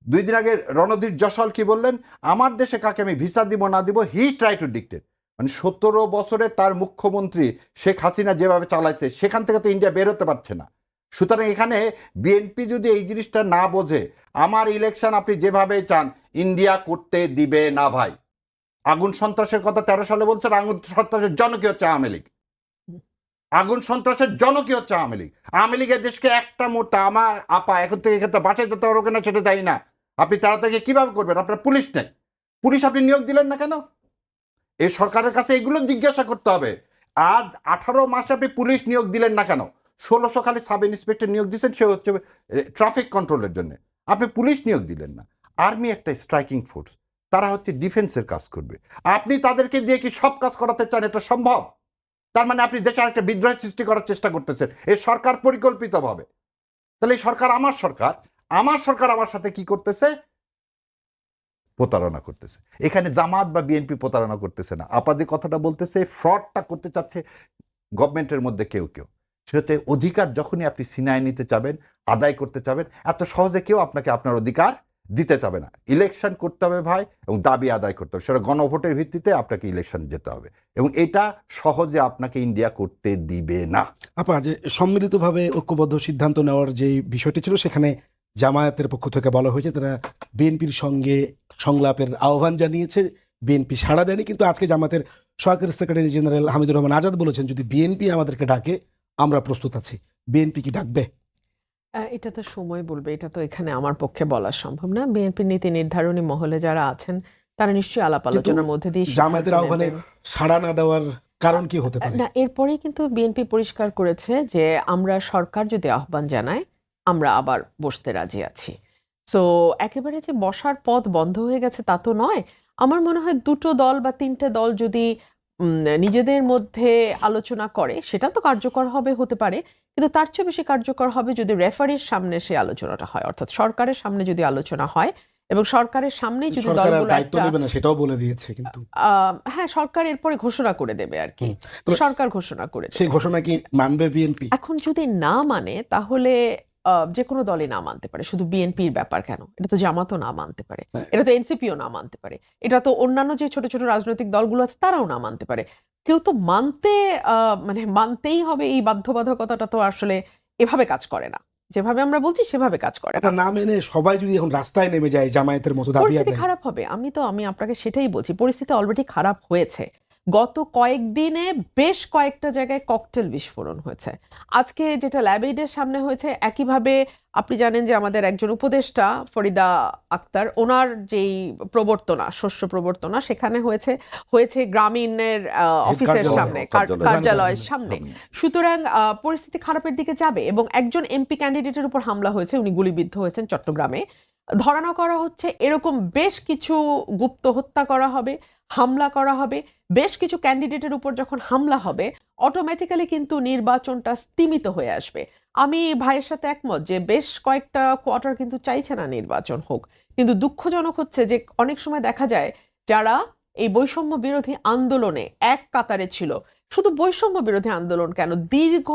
Speaker 1: 2 দিন আগে রণধীর যশাল কি বললেন, আমার দেশে কাকে আমি ভিসা দিব না দিব, হি ট্রাই টু ডিকটেট। মানে 17 বছরে তার মুখ্যমন্ত্রী শেখ হাসিনা যেভাবে চালাইছে সেখান থেকে তো ইন্ডিয়া বের হতে পারছে না। সুতরাং এখানে বিএনপি যদি এই জিনিসটা না বোঝে, আমার ইলেকশন আপনি যেভাবে চান ইন্ডিয়া করতে দিবে না ভাই। আগুন সন্ত্রাসের কথা 13 সালে বলছেন, আগুন সন্ত্রাসের জনকী হচ্ছে আওয়ামী লীগ, আগুন সন্ত্রাসের জনকী হচ্ছে আওয়ামী লীগ। আওয়ামী লীগের দেশকে একটা মোটা আমার আপা এখন থেকে এখানে বাঁচাই যেতে পারবো কিনা সেটা জানি না। আপনি তারা থেকে কিভাবে করবেন, আপনার পুলিশ নেই, পুলিশ আপনি নিয়োগ দিলেন না কেন? এই সরকারের কাছে এগুলো জিজ্ঞাসা করতে হবে। আজ 18 মাসে আপনি পুলিশ নিয়োগ দিলেন না কেন? 1600 খালি সাব ইন্সপেক্টর নিয়োগ দিচ্ছেন, সে হচ্ছে ট্রাফিক কন্ট্রোলের জন্য, আপনি পুলিশ নিয়োগ দিলেন না। আর্মি একটা স্ট্রাইকিং ফোর্স, তারা হচ্ছে ডিফেন্সের কাজ করবে, আপনি তাদেরকে দিয়ে কি সব কাজ করাতে চান? এটা সম্ভব? তার মানে আপনি দেশে একটা বিদ্রোহ সৃষ্টি করার চেষ্টা করতেছেন, এই সরকার পরিকল্পিতভাবে। তাহলে এই সরকার আমার সরকার, আমার সরকার আমার সাথে কি করতেছে? প্রতারণা করতেছে। এখানে জামাত বা বিএনপি প্রতারণা করতেছে না, আপাতত কথাটা বলতেছে ফ্রডটা করতে চাচ্ছে গভর্নমেন্টের মধ্যে কেউ কেউ। সেটাতে অধিকার যখনই আপনি ছিনায় নিতে চাবেন, আদায় করতে চাবেন, এত সহজে কেউ আপনাকে আপনার অধিকার দিতে চাবে না। ইলেকশন করতে হবে ভাই, এবং দাবি আদায় করতে হবে, সেটা গণভোটের ভিত্তিতে আপনাকে ইলেকশন যেতে হবে, এবং এটা সহজে আপনাকে ইন্ডিয়া করতে দিবে না।
Speaker 3: আপা, যে সম্মিলিতভাবে ঐক্যবদ্ধ সিদ্ধান্ত নেওয়ার যে বিষয়টি ছিল, সেখানে জামায়াতের পক্ষ থেকে বলা হয়েছে তারা বিএনপির সঙ্গে সংলাপের আহ্বান জানিয়েছে, বিএনপি সাড়া দেয়নি। কিন্তু আজকে জামায়াতের সহকারী সেক্রেটারি জেনারেল হামিদুর রহমান আজাদ বলেছেন যদি বিএনপি আমাদেরকে ডাকে আমরা প্রস্তুত আছি। বিএনপি কি ডাকবে?
Speaker 2: এটা তো সময় বলবে, এটা তো এখানে আমার পক্ষে বলা সম্ভব না। বিএনপির নীতি নির্ধারণী মহলে যারা আছেন তারা নিশ্চয়ই আলাপ আলোচনার মধ্যে দিয়ে সিদ্ধান্ত
Speaker 3: জামায়াতের আহ্বানে
Speaker 2: নেবেন।
Speaker 3: সাড়া না দেওয়ার কারণ কি হতে পারে?
Speaker 2: না, এরপরেই কিন্তু বিএনপি পরিষ্কার করেছে যে আমরা সরকার যদি আহ্বান জানায় আমরা আবার বসতে রাজি আছি। সো একেবারে যে বসার পথ বন্ধ হয়ে গেছে তা তো নয়। আমার মনে হয় দুটো দল বা তিনটে দল যদি নিজেদের মধ্যে আলোচনা করে সেটা তো কার্যকর হবে, হতে পারে, কিন্তু তার চেয়ে বেশি কার্যকর হবে যদি রেফারির সামনে সে আলোচনাটা হয়, অর্থাৎ সরকারের সামনে যদি আলোচনা হয় এবং সরকারের সামনেই যদি
Speaker 3: সরকার আর
Speaker 2: দলগুলো
Speaker 3: দায়িত্ব
Speaker 2: একটা
Speaker 3: নেবে না সেটাও বলে দিয়েছে, কিন্তু
Speaker 2: হ্যাঁ, সরকার এরপরে ঘোষণা করে দেবে আর কি।
Speaker 3: তো
Speaker 2: সরকার ঘোষণা করে দেবে।
Speaker 3: সেই ঘোষণা কি মানবে বিএনপি?
Speaker 2: এখন যদি না মানে তাহলে যে কোনো দলই না মানতে পারে, শুধু বিএনপির ব্যাপার কেন, এটা তো জামাতও না মানতে পারে,
Speaker 3: হ্যাঁ।
Speaker 2: এটা তো এনসিপিও না মানতে পারে, এটা তো অন্যান্য যে ছোট ছোট রাজনৈতিক দলগুলো আছে তারাও না মানতে পারে। কেউ তো মানতে মানে মানতেই হবে এই বাধ্যবাধকতাটা তো আসলে এভাবে কাজ করে না, যেভাবে আমরা বলছি সেভাবে কাজ করে
Speaker 3: এটা
Speaker 2: না।
Speaker 3: না মেনে সবাই যদি এখন রাস্তায় নেমে যায় জামায়াতের মতো দাবি
Speaker 2: পরিস্থিতি
Speaker 3: আদায়,
Speaker 2: খারাপ হবে। আমি আপনাকে সেটাই বলছি, পরিস্থিতি অলরেডি খারাপ হয়েছে। গত কয়েকদিনে বেশ কয়েকটা জায়গায় ককটেল বিস্ফোরণ হয়েছে। আজকে যেটা ল্যাবএইডের সামনে হয়েছে, একইভাবে আপনি জানেন যে আমাদের একজন উপদেষ্টা ফরিদা আক্তার, ওনার যেই প্রবর্তনা, শস্য প্রবর্তনা, সেখানে হয়েছে গ্রামীণের অফিসের
Speaker 3: কার্যালয়,
Speaker 2: সামনে,
Speaker 1: কার্যালয়।
Speaker 2: কার্যালয়ের সামনে। সুতরাং পরিস্থিতি খারাপের দিকে যাবে। এবং একজন এমপি ক্যান্ডিডেটের উপর হামলা হয়েছে, উনি গুলিবিদ্ধ হয়েছেন চট্টগ্রামে। ধারণা করা হচ্ছে এরকম বেশ কিছু গুপ্ত হত্যা করা হবে, হামলা করা হবে। বেশ কিছু ক্যান্ডিডেটের উপর যখন হামলা হবে অটোমেটিক্যালি কিন্তু নির্বাচনটা স্তিমিত হয়ে আসবে। আমি ভাইয়ের সাথে একমত যে বেশ কয়েকটা কোয়ার্টার কিন্তু চাইছে না নির্বাচন হোক, কিন্তু দুঃখজনক হচ্ছে যে অনেক সময় দেখা যায় যারা এই বৈষম্য বিরোধী আন্দোলনে এক কাতারে ছিল, শুধু বৈষম্য বিরোধী আন্দোলন কেন, দীর্ঘ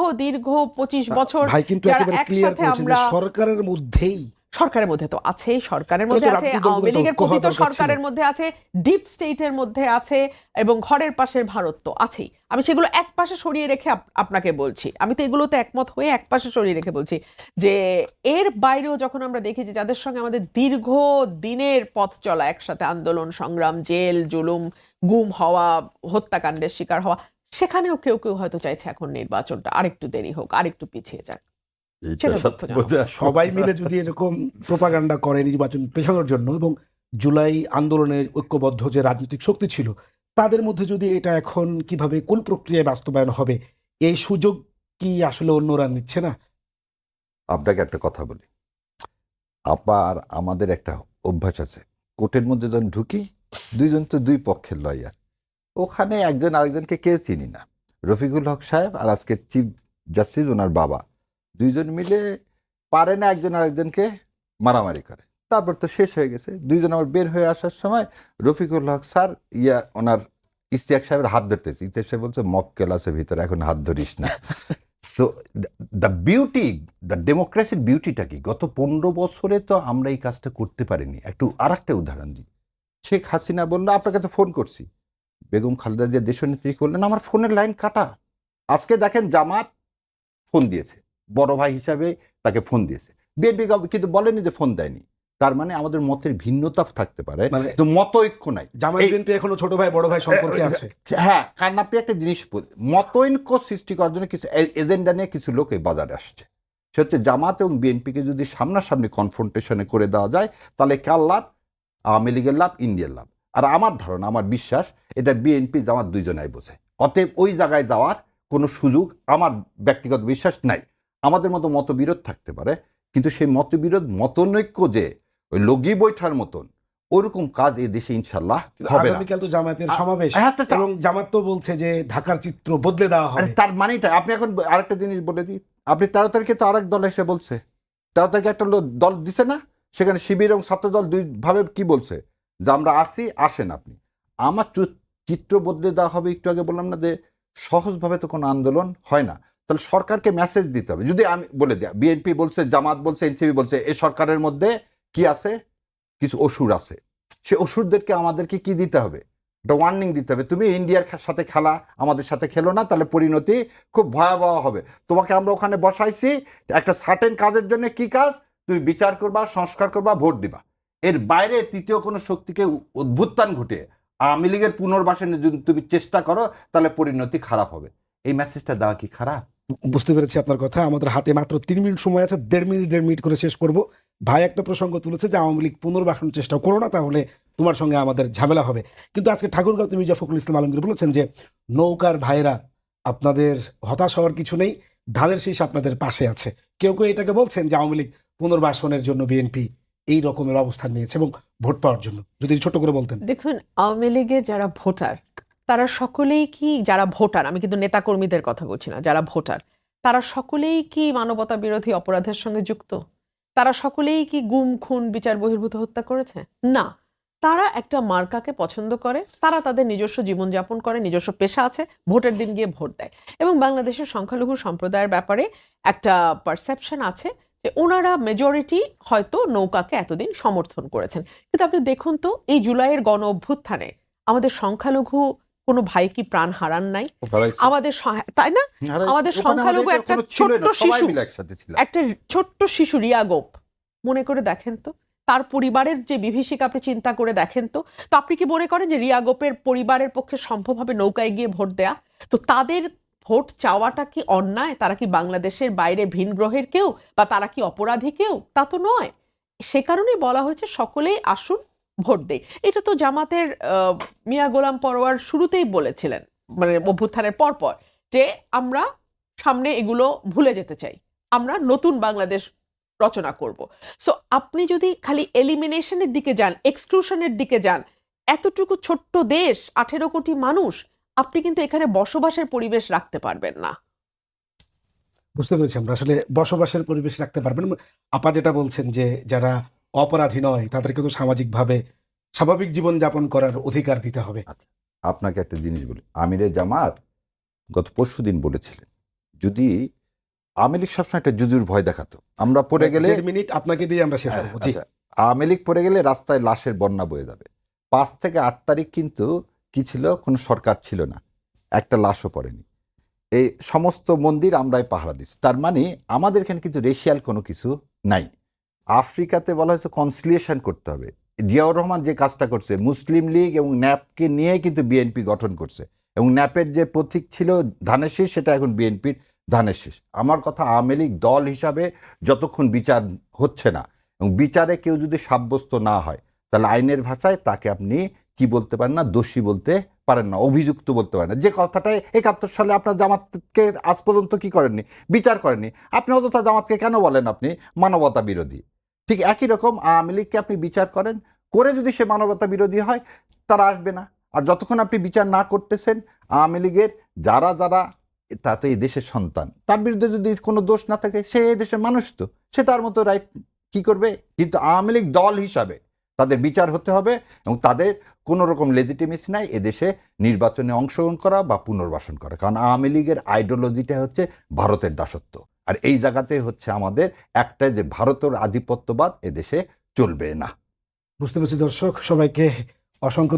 Speaker 2: 25 বছর
Speaker 3: ভাই কিন্তু
Speaker 2: যারা
Speaker 3: একেবারে ক্লিয়ার
Speaker 2: একসাথে
Speaker 3: করেছেন যে
Speaker 2: আমরা,
Speaker 3: সরকারের মধ্যেই,
Speaker 2: সরকারের মধ্যে তো আছেই, সরকারের মধ্যে
Speaker 3: তো
Speaker 2: আছে,
Speaker 3: রাজনৈতিক দলগুলো
Speaker 2: আওয়ামী লীগের
Speaker 3: ঐক্য হওয়া
Speaker 2: পতিত
Speaker 3: দরকার ছিল।
Speaker 2: সরকারের মধ্যে আছে, ডিপ স্টেটের মধ্যে আছে, এবং ঘরের পাশের ভারত তো আছেই। আমি সেগুলো এক পাশে সরিয়ে রেখে আপনাকে বলছি, আমি তো এগুলোতে একমত হয়ে এক পাশে সরিয়ে রেখে বলছি যে এর বাইরেও যখন আমরা দেখি যে যাদের সঙ্গে আমাদের দীর্ঘ দিনের পথ চলা, একসাথে আন্দোলন সংগ্রাম, জেল জুলুম, গুম হওয়া, হত্যাকাণ্ডের শিকার হওয়া, সেখানেও কেউ কেউ হয়তো চাইছে এখন নির্বাচনটা আরেকটু দেরি হোক, আরেকটু পিছিয়ে যাক।
Speaker 1: এটা
Speaker 2: সেটা
Speaker 1: সত্যি
Speaker 2: দুঃখজনক।
Speaker 1: বোধহয়
Speaker 3: সবাই মিলে যদি এরকম প্রোপাগান্ডা করে নির্বাচন পেছানোর জন্য, এবং জুলাই আন্দোলনের ঐক্যবদ্ধ যে রাজনৈতিক শক্তি ছিল তাদের মধ্যে যদি এটা এখন কিভাবে কোন প্রক্রিয়ায় বাস্তবায়ন হবে, এই সুযোগ কি আসলে অন্যরা নিচ্ছে না?
Speaker 1: আপনাকে একটা কথা বলি, আবার আমাদের একটা অভ্যাস আছে, কোর্টের মধ্যে যখন ঢুকি, দুইজন তো দুই পক্ষের লয়ার, ওখানে একজন আরেকজনকে কেউ চিনি না। রফিকুল হক সাহেব আর আজকে চিফ জাস্টিস ওনার বাবা, দুইজন মিলে পারে না একজন আরেকজনকে মারামারি করে। তারপর তো শেষ হয়ে গেছে, দুইজন আবার বের হয়ে আসার সময় রফিকুল হক স্যার ওনার ইশতিয়াক সাহেবের হাত ধরতেছে, ইশতিয়াক সাহেব বলছে মক্কেল আছে ভিতরে, এখন হাত ধরিস না। সো দ্য বিউটি, দ্য ডেমোক্রেসির বিউটিটা কি, গত 15 বছরে তো আমরা এই কাজটা করতে পারিনি। একটু আর একটা উদাহরণ দিই, শেখ হাসিনা বললো আপনাকে তো ফোন করছি, বেগম খালেদা জিয়া দেশনেত্রী বললেন আমার ফোনের লাইন কাটা। আজকে দেখেন জামাত ফোন দিয়েছে, বড় ভাই হিসাবে তাকে ফোন দিয়েছে, বিএনপি কিন্তু বলেনি যে ফোন দেয়নি। তার মানে আমাদের মতের ভিন্নতা থাকতে পারে,
Speaker 3: মানে
Speaker 1: তো মত ঐক্য নাই।
Speaker 3: জামায়াত বিএনপি এখনো ছোট ভাই বড় ভাই সম্পর্কে আছে।
Speaker 1: হ্যাঁ, কারণ আপনি একটা জিনিস মতৈক্য সৃষ্টি করার জন্য কিছু এজেন্ডা নিয়ে কিছু লোক এই বাজারে আসছে। সে হচ্ছে জামাত এবং বিএনপিকে যদি সামনাসামনি কনফ্রন্টেশনে করে দেওয়া যায়, তাহলে কার লাভ? আওয়ামী লীগের লাভ, ইন্ডিয়ার লাভ। আর আমার ধারণা, আমার বিশ্বাস, এটা বিএনপি জামাত দুইজনাই বোঝে। অতএব ওই জায়গায় যাওয়ার কোনো সুযোগ আমার ব্যক্তিগত বিশ্বাস নাই। আমাদের মতো মতবিরোধ থাকতে পারে, কিন্তু সেই মতবিরোধ মতনৈক্য যে ওই লগি বৈঠার মতন ওরকম কাজ এই দেশে ইনশাল্লাহ হবে না।
Speaker 3: আগামীকাল তো জামায়াতের সমাবেশ,
Speaker 1: হ্যাঁ, তো
Speaker 3: এবং জামাত তো বলছে যে ঢাকার চিত্র বদলে দেওয়া
Speaker 1: আরে
Speaker 3: হবে।
Speaker 1: তার মানেটা আপনি এখন আরেকটা জিনিস বলে দিই, আপনি 13 তারিখে তো আরেক দল এসে বলছে, 13 তারিখে একটা দল দিছে না, সেখানে শিবির এবং ছাত্রদল দুই ভাবে কি বলছে যে আমরা আসি, আসেন আপনি। আমার চিত্র বদলে দেওয়া হবে, একটু আগে বললাম না যে সহজভাবে তো কোনো আন্দোলন হয় না। তাহলে সরকারকে মেসেজ দিতে হবে। যদি আমি বলে দিই, বিএনপি বলছে, জামাত বলছে, এনসিপি বলছে, এই সরকারের মধ্যে কি আছে, কিছু অসুর আছে, সে অসুরদেরকে আমাদেরকে কি দিতে হবে, একটা ওয়ার্নিং দিতে হবে, তুমি ইন্ডিয়ার সাথে খেলা, আমাদের সাথে খেলো না, তাহলে পরিণতি খুব ভয়াবহ হবে। তোমাকে আমরা ওখানে বসাইছি একটা সার্টেন কাজের জন্য, কি কাজ? তুমি বিচার করবা, সংস্কার করবা, ভোট দিবা। এর বাইরে তৃতীয় কোনো শক্তিকে উদ্ভুত্থান ঘটিয়ে আওয়ামী লীগের পুনর্বাসনের যদি তুমি চেষ্টা করো, তাহলে পরিণতি খারাপ হবে। এই মেসেজটা দেওয়া কি খারাপ?
Speaker 3: বুঝতে পেরেছি আপনার কথা। আমাদের হাতে মাত্র 3 মিনিট সময় আছে, 1.5 মিনিট করে শেষ করব। ভাই একটা প্রসঙ্গ তুলেছে যে আওয়ামী লীগ পুনর্বাসন চেষ্টা করো না, তাহলে তোমার সঙ্গে আমাদের ঝামেলা হবে। কিন্তু আজকে ঠাকুরগাঁওতে মির্জা ফখরুল ইসলাম আলমগীর বলেছেন যে নৌকার ভাইরা আপনাদের হতাশ হওয়ার কিছু নেই, ধানের শীষ আপনাদের পাশে আছে। কেউ কেউ এটাকে বলছেন যে আওয়ামী লীগ পুনর্বাসনের জন্য বিএনপি এই রকমের অবস্থান নিয়েছে এবং ভোট পাওয়ার জন্য। যদি ছোট করে বলতেন।
Speaker 2: দেখুন, আওয়ামী লীগের যারা ভোটার তারা সকলেই কি, যারা ভোটার, আমি কিন্তু নেতাকর্মীদের কথা বলছি না, যারা ভোটার তারা সকলেই কি মানবতা বিরোধী অপরাধের সঙ্গে যুক্ত? তারা সকলেই কি গুম, খুন, বিচার বহির্ভূত হত্যা করেছে? না। তারা একটা মার্কাকে পছন্দ করে, তারা তাদের নিজস্ব জীবনযাপন করে, নিজস্ব পেশা আছে, ভোটের দিন গিয়ে ভোট দেয়। এবং বাংলাদেশের সংখ্যালঘু সম্প্রদায়ের ব্যাপারে একটা পারসেপশন আছে যে ওনারা মেজরিটি হয়তো নৌকাকে এতদিন সমর্থন করেছেন। কিন্তু আপনি দেখুন তো, এই জুলাইয়ের গণ অভ্যুত্থানে আমাদের সংখ্যালঘু কোনো ভাই কি প্রাণ হারান নাই? আমাদের তাই না? আমাদের সংখ্যালঘু একটা ছোট্ট শিশু, একটা ছোট্ট শিশু রিয়া গোপ, মনে করে দেখেন তো, তার পরিবারের যে বিভীষিকা আপনি চিন্তা করে দেখেন তো। তো আপনি কি মনে করেন যে রিয়া গোপের পরিবারের পক্ষে সম্ভব হবে নৌকায় গিয়ে ভোট দেয়া? তো তাদের ভোট চাওয়াটা কি অন্যায়? তারা কি বাংলাদেশের বাইরে ভিন গ্রহের কেউ, বা তারা কি অপরাধী কেউ? তা তো নয়। সে কারণেই বলা হয়েছে সকলেই আসুন ভোট দেই। এটা তো জামাতের মিয়া গোলাম পরোয়ার শুরুতেই বলেছিলেন, মানে অভ্যুত্থানের পরপর, যে আমরা সামনে এগুলো ভুলে যেতে চাই, আমরা নতুন বাংলাদেশ রচনা করব। সো আপনি যদি খালি এলিমিনেশনের দিকে যান, এক্সক্লুশনের দিকে যান, এতটুকু ছোট্ট দেশ, 18 কোটি মানুষ, আপনি কিন্তু এখানে বসবাসের পরিবেশ রাখতে পারবেন না।
Speaker 3: বুঝতে পেরেছি আমরা, আসলে বসবাসের পরিবেশ রাখতে পারবেন। আপা যেটা বলছেন যে যারা অপরাধী নয় তাদেরকে তো সামাজিকভাবে স্বাভাবিক জীবন যাপন করার অধিকার দিতে হবে।
Speaker 1: আপনাকে একটা জিনিস বলি, আমিরে জামাত গত পরশুদিন বলেছিলেন, যদি আওয়ামী লীগ সবসময় একটা জুজুর ভয় দেখাতো, আমরা পড়ে গেলে
Speaker 3: 1.5 মিনিট আপনাকে দিয়ে আমরা শেষ করবো। জি,
Speaker 1: আচ্ছা, আওয়ামী লীগ পড়ে গেলে রাস্তায় লাশের বন্যা বয়ে যাবে। 5 থেকে 8 তারিখ কিন্তু কি ছিল, কোনো সরকার ছিল না, একটা লাশও পড়েনি, এই সমস্ত মন্দির আমরাই পাহারা দিচ্ছি। তার মানে আমাদের এখানে কিন্তু রেশিয়াল কোনো কিছু নাই। আফ্রিকাতে বলা হয়েছে কনসিলিয়েশন করতে হবে। জিয়াউর রহমান যে কাজটা করছে, মুসলিম লীগ এবং ন্যাপকে নিয়ে কিন্তু বিএনপি গঠন করছে, এবং ন্যাপের যে প্রতীক ছিল ধানের শীষ, সেটা এখন বিএনপির ধানের শীষ। আমার কথা, আওয়ামী লীগ দল হিসাবে যতক্ষণ বিচার হচ্ছে না এবং বিচারে কেউ যদি সাব্যস্ত না হয়, তাহলে আইনের ভাষায় তাকে আপনি কি বলতে পারেন না, দোষী বলতে পারেন না, অভিযুক্ত বলতে পারেন না। যে কথাটাই 71 সালে আপনার জামাতকে আজ পর্যন্ত কি করেননি, বিচার করেননি, আপনি অযথা জামাতকে কেন বলেন আপনি মানবতা বিরোধী? ঠিক একই রকম আওয়ামী লীগকে আপনি বিচার করেন, করে যদি সে মানবতা বিরোধী হয়, তারা আসবে না। আর যতক্ষণ আপনি বিচার না করতেছেন, আওয়ামী লীগের যারা যারা, তা তো এই দেশের সন্তান, তার বিরুদ্ধে যদি কোনো দোষ না থাকে, সে এই দেশের মানুষ, তো সে তার মতো রাইট কি করবে। কিন্তু আওয়ামী লীগ দল হিসাবে তাদের বিচার হতে হবে, এবং তাদের কোনো রকম লেজিটিমেসি নাই এদেশে নির্বাচনে অংশগ্রহণ করা বা পুনর্বাসন করা। কারণ আওয়ামী লীগের আইডিওলজিটা হচ্ছে ভারতের দাসত্ব। আর এই জায়গাতে হচ্ছে আমাদের একটা, যে ভারতের আধিপত্যবাদ এদেশে চলবে না।
Speaker 3: বুঝতে পেরেছি। দর্শক সবাইকে অসংখ্য